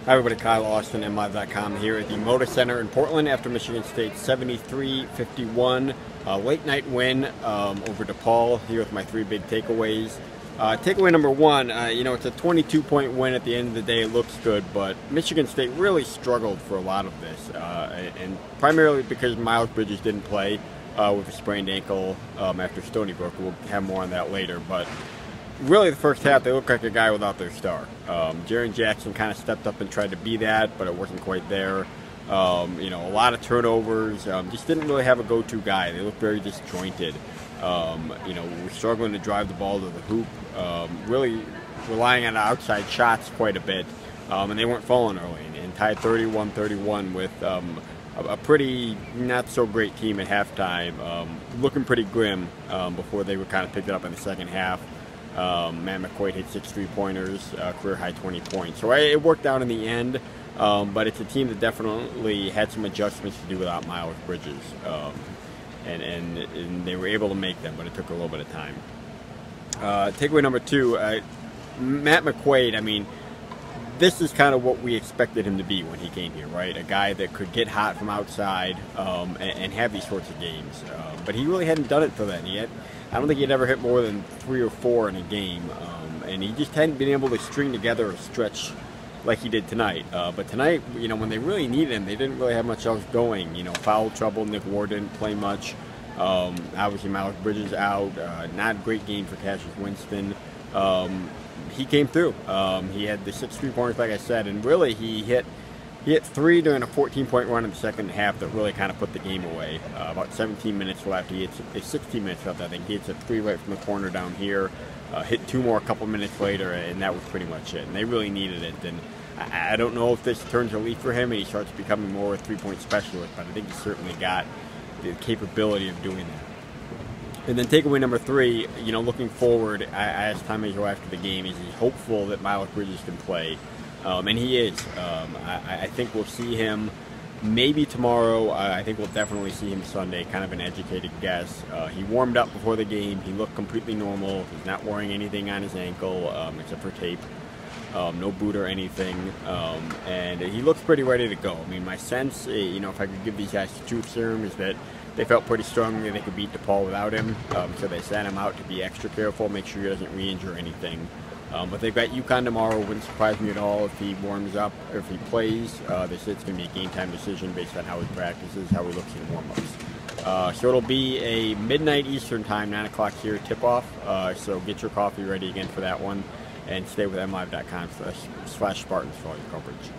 Hi everybody, Kyle Austin, MLive.com here at the Motor Center in Portland after Michigan State's 73-51 late night win over DePaul. Here with my three big takeaways. Takeaway number one, it's a 22-point win at the end of the day. It looks good, but Michigan State really struggled for a lot of this, and primarily because Miles Bridges didn't play with a sprained ankle after Stony Brook. We'll have more on that later, but really, the first half, they looked like a guy without their star. Jaren Jackson kind of stepped up and tried to be that, but it wasn't quite there. A lot of turnovers. Just didn't really have a go-to guy. They looked very disjointed. We're struggling to drive the ball to the hoop. Really relying on outside shots quite a bit, and they weren't falling early. And tied 31-31 with a pretty not so great team at halftime. Looking pretty grim before they were kind of picked it up in the second half. Matt McQuaid hit 6 3-pointers, career high 20 points. So it worked out in the end, but it's a team that definitely had some adjustments to do without Miles Bridges, and they were able to make them, but it took a little bit of time. Takeaway number two, Matt McQuaid. I mean, this is kind of what we expected him to be when he came here, right? A guy that could get hot from outside and have these sorts of games. But he really hadn't done it till then yet. I don't think he'd ever hit more than 3 or 4 in a game, and he just hadn't been able to string together a stretch like he did tonight. But tonight, when they really needed him, they didn't really have much else going. Foul trouble. Nick Ward didn't play much. Obviously, Miles Bridges out. Not a great game for Cassius Winston. He came through. He had the 6 3-pointers, like I said, and really he hit 3 during a 14-point run in the second half that really kind of put the game away. About 17 minutes left. He hits 16 minutes left, I think. He hits a 3 right from the corner down here. Hit 2 more a couple minutes later, and that was pretty much it. And they really needed it. And I don't know if this turns a leaf for him and he starts becoming more a 3-point specialist, but I think he's certainly got the capability of doing that. And then takeaway number 3, looking forward, I asked Tommy Joe after the game, is he hopeful that Miles Bridges can play? And he is. I think we'll see him maybe tomorrow. I think we'll definitely see him Sunday, kind of an educated guess. He warmed up before the game. He looked completely normal. He's not wearing anything on his ankle except for tape. No boot or anything. And he looks pretty ready to go. I mean, my sense, if I could give these guys the truth serum, is that they felt pretty strongly they could beat DePaul without him. So they sent him out to be extra careful, make sure he doesn't re-injure anything. But they've got UConn tomorrow. Wouldn't surprise me at all if he warms up or if he plays. They said it's going to be a game-time decision based on how he practices, how he looks in warm-ups. So it'll be a midnight Eastern time, 9 o'clock here, tip-off. So get your coffee ready again for that one. And stay with MLive.com/Spartans for all your coverage.